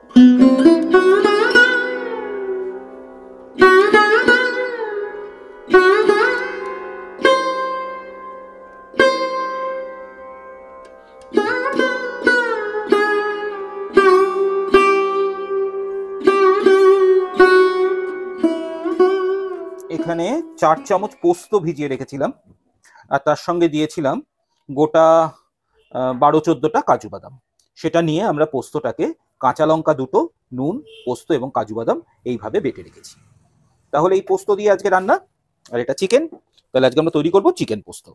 এখানে 4 চামচ পোস্ত ভিজিয়ে রেখেছিলাম, আর তার সঙ্গে দিয়েছিলাম গোটা 12-14টা কাজু বাদাম। সেটা নিয়ে আমরা পোস্তটাকে কাঁচা লঙ্কা দুটো, নুন, পোস্ত এবং কাজু বাদাম এইভাবে বেটে রেখেছি। তাহলে এই পোস্ত দিয়ে আজকে রান্না, আর এটা চিকেন। তাহলে আজকে আমরা তৈরি করব চিকেন পোস্ত।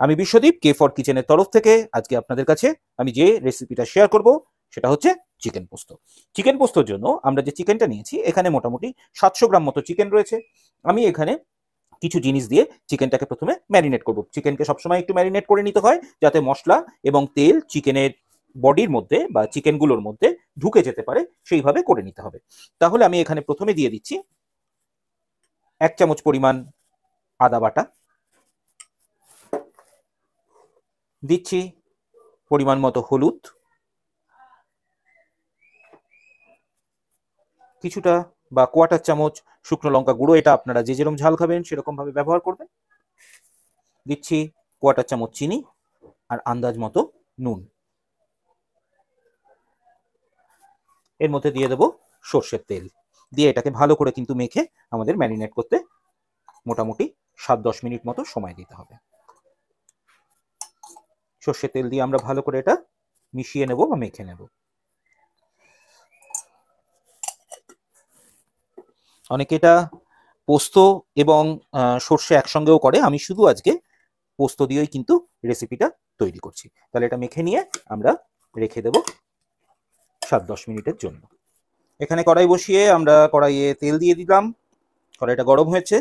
আমি বিশ্বদীপ, কে ফর কিচেনের তরফ থেকে আজকে আপনাদের কাছে আমি যে রেসিপিটা শেয়ার করব সেটা হচ্ছে চিকেন পোস্ত। চিকেন পোস্তর জন্য আমরা যে চিকেনটা নিয়েছি, এখানে মোটামুটি 700 গ্রাম মতো চিকেন রয়েছে। আমি এখানে কিছু জিনিস দিয়ে চিকেনটাকে প্রথমে ম্যারিনেট করব। চিকেনকে সবসময় একটু ম্যারিনেট করে নিতে হয়, যাতে মশলা এবং তেল চিকেনের বডির মধ্যে বা চিকেনগুলোর মধ্যে ঢুকে যেতে পারে, সেইভাবে করে নিতে হবে। তাহলে আমি এখানে প্রথমে দিয়ে দিচ্ছি 1 চামচ পরিমাণ আদা বাটা, দিচ্ছি পরিমাণ মতো হলুদ, কিছুটা বা 1/4 চামচ শুকনো লঙ্কা গুঁড়ো, এটা আপনারা যে যেরকম ঝাল খাবেন সেরকম ভাবে ব্যবহার করবেন। দিচ্ছি 1/4 চামচ চিনি আর আন্দাজ মতো নুন। এর মধ্যে দিয়ে দেবো সর্ষের তেল, দিয়ে এটাকে ভালো করে কিন্তু মেখে আমাদের ম্যারিনেট করতে মোটামুটি 7-10 মিনিট মতো সময় দিতে হবে। সর্ষের তেল দিয়ে আমরা ভালো করে এটা মিশিয়ে নেব বা মেখে নেব। অনেকে এটা পোস্ত এবং সর্ষে একসঙ্গেও করে, আমি শুধু আজকে পোস্ত দিয়েই কিন্তু রেসিপিটা তৈরি করছি। তাহলে এটা মেখে নিয়ে আমরা রেখে দেব 7-10 মিনিটের জন্য। এখানে কড়াই বসিয়ে আমরা কড়াইয়ে তেল দিয়ে দিলাম, কড়াইটা গরম হয়েছে।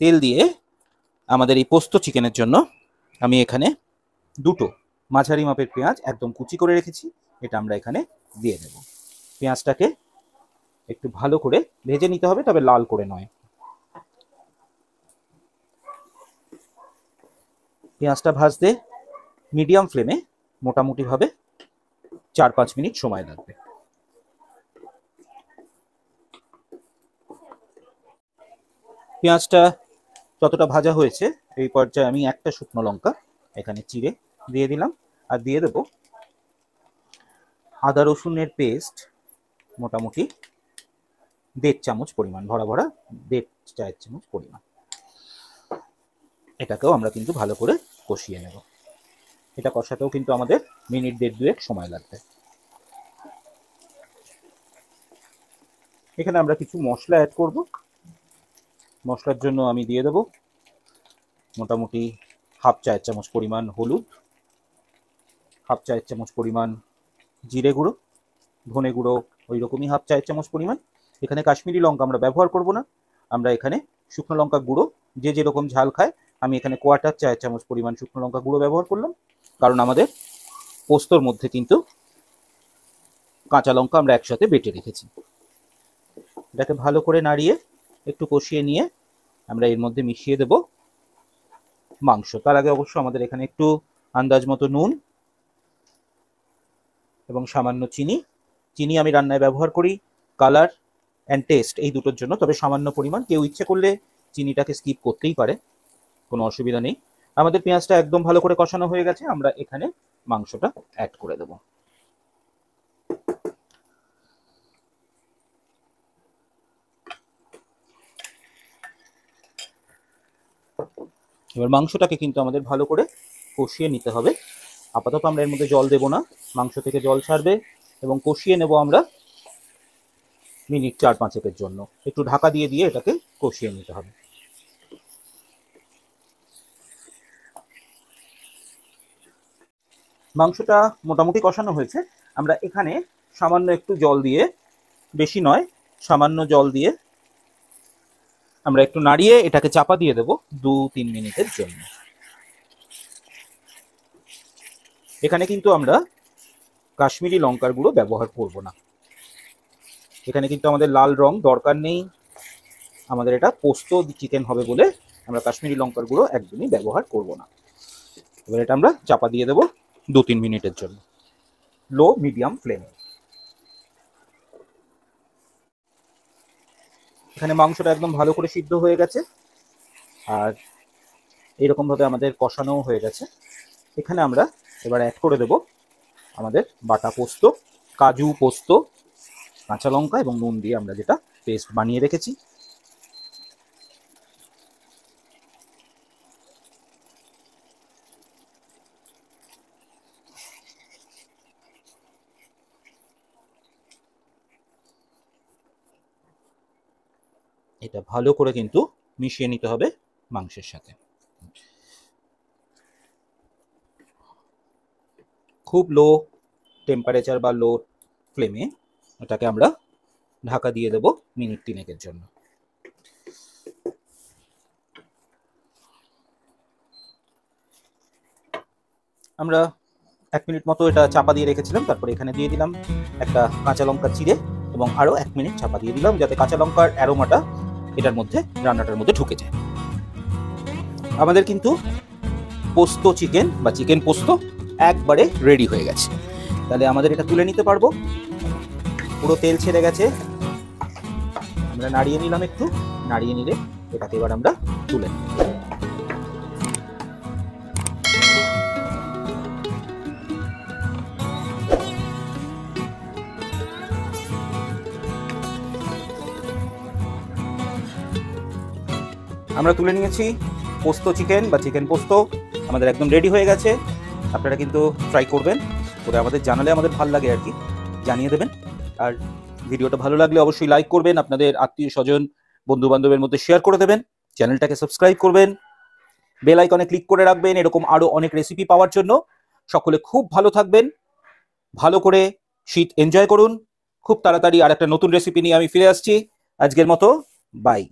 তেল দিয়ে আমাদের এই পোস্ত চিকেনের জন্য আমি এখানে 2টো মাঝারি মাপের পেঁয়াজ একদম কুচি করে রেখেছি, এটা আমরা এখানে দিয়ে দেব। পেঁয়াজটাকে একটু ভালো করে ভেজে নিতে হবে, তবে লাল করে নয়। পেঁয়াজটা ভাজতে মিডিয়াম ফ্লেমে মোটামুটিভাবে 4-5 মিনিট সময় লাগবে। পেঁয়াজটা যতটা ভাজা হয়েছে, এই পর্যায়ে আমি একটা শুকনো লঙ্কা এখানে চিড়ে দিয়ে দিলাম, আর দিয়ে দেব আদা রসুনের পেস্ট মোটামুটি 1.5 চামচ পরিমাণ, ভরা ভরা 1.5 চামচ পরিমাণ। এটাকেও আমরা কিন্তু ভালো করে কষিয়ে নেব। এটা কষাতেও কিন্তু আমাদের মিনিট 1.5-2 সময় লাগবে। এখানে আমরা কিছু মশলা অ্যাড করব। মশলার জন্য আমি দিয়ে দেব মোটামুটি 1/2 চায়ের চামচ পরিমাণ হলুদ, 1/2 চায়ের চামচ পরিমাণ জিরে গুঁড়ো, ধনে গুঁড়ো ওই রকমই 1/2 চায়ের চামচ পরিমাণ। এখানে কাশ্মীরি লঙ্কা আমরা ব্যবহার করব না, আমরা এখানে শুকনো লঙ্কা গুঁড়ো যে যেরকম ঝাল খায়, আমি এখানে 1/4 চায়ের চামচ পরিমাণ শুকনো লঙ্কা গুঁড়ো ব্যবহার করলাম, কারণ আমাদের পোস্তর মধ্যে কিন্তু কাঁচা লঙ্কা আমরা একসাথে বেটে রেখেছি। এটাকে ভালো করে নাড়িয়ে একটু কষিয়ে নিয়ে আমরা এর মধ্যে মিশিয়ে দেব মাংস। তার আগে অবশ্য আমাদের এখানে একটু আন্দাজ মতো নুন এবং সামান্য চিনি আমি রান্নায় ব্যবহার করি কালার অ্যান্ড টেস্ট এই দুটোর জন্য, তবে সামান্য পরিমাণ। কেউ ইচ্ছে করলে চিনিটাকে স্কিপ করতেই পারে, কোনো অসুবিধা নেই। আমাদের পেঁয়াজটা একদম ভালো করে কষানো হয়ে গেছে, আমরা এখানে মাংসটা অ্যাড করে দেব। এবার মাংসটাকে কিন্তু আমাদের ভালো করে কষিয়ে নিতে হবে। আপাতত আমরা এর মধ্যে জল দেব না, মাংস থেকে জল ছাড়বে এবং কষিয়ে নেব আমরা মিনিট 4-5 জন্য। একটু ঢাকা দিয়ে দিয়ে এটাকে কষিয়ে নিতে হবে। মাংসটা মোটামুটি কষানো হয়েছে, আমরা এখানে সামান্য একটু জল দিয়ে, বেশি নয় সামান্য জল দিয়ে আমরা একটু নাড়িয়ে এটাকে চাপা দিয়ে দেব 2-3 মিনিটের জন্য। এখানে কিন্তু আমরা কাশ্মীরি লঙ্কার গুঁড়ো ব্যবহার করব না, এখানে কিন্তু আমাদের লাল রং দরকার নেই, আমাদের এটা পোস্ত চিকেন হবে বলে আমরা কাশ্মীরি লঙ্কার গুঁড়ো একদমই ব্যবহার করব না। এবার এটা আমরা চাপা দিয়ে দেবো 2-3 মিনিটের জন্য, লো মিডিয়াম ফ্লেমে। এখানে মাংসটা একদম ভালো করে সিদ্ধ হয়ে গেছে, আর এইরকমভাবে আমাদের কষানোও হয়ে গেছে। এখানে আমরা এবার অ্যাড করে দেব আমাদের বাটা পোস্ত, কাজু, পোস্ত, কাঁচা লঙ্কা এবং নুন দিয়ে আমরা যেটা পেস্ট বানিয়ে রেখেছি। এটা ভালো করে কিন্তু মিশিয়ে নিতে হবে মাংসের সাথে। খুব লো টেম্পারেচার বা লো ফ্লেমে এটাকে আমরা ঢাকা দিয়ে দেব মিনিট 3 জন্য। আমরা 1 মিনিট মতো এটা চাপা দিয়ে রেখেছিলাম, তারপরে এখানে দিয়ে দিলাম একটা কাঁচা লঙ্কা চিড়ে এবং আরও 1 মিনিট চাপা দিয়ে দিলাম যাতে কাঁচা লঙ্কার অ্যারোমাটা এটার মধ্যে, রান্নাটার মধ্যে ঢুকে যায়। আমাদের কিন্তু পোস্ত চিকেন বা চিকেন পোস্ত একবারে রেডি হয়ে গেছে। তাহলে আমাদের এটা তুলে নিতে পারবো। পুরো তেল ছেড়ে গেছে, আমরা নাড়িয়ে নিলাম, একটু নাড়িয়ে নিলে এটাকে এবার আমরা তুলে নিই। আমরা তুলে নিয়েছি পোস্ত চিকেন বা চিকেন পোস্ত, আমাদের একদম রেডি হয়ে গেছে। আপনারা কিন্তু ট্রাই করবেন, করে আমাদের জানালে আমাদের ভালো লাগে আর কি, জানিয়ে দেবেন। আর ভিডিওটা ভালো লাগলে অবশ্যই লাইক করবেন, আপনাদের আত্মীয় স্বজন বন্ধু বান্ধবের মধ্যে শেয়ার করে দেবেন, চ্যানেলটাকে সাবস্ক্রাইব করবেন, বেল আইকনে ক্লিক করে রাখবেন এরকম আরও অনেক রেসিপি পাওয়ার জন্য। সকলে খুব ভালো থাকবেন, ভালো করে শীত এনজয় করুন। খুব তাড়াতাড়ি আর একটা নতুন রেসিপি নিয়ে আমি ফিরে আসছি। আজকের মতো বাই।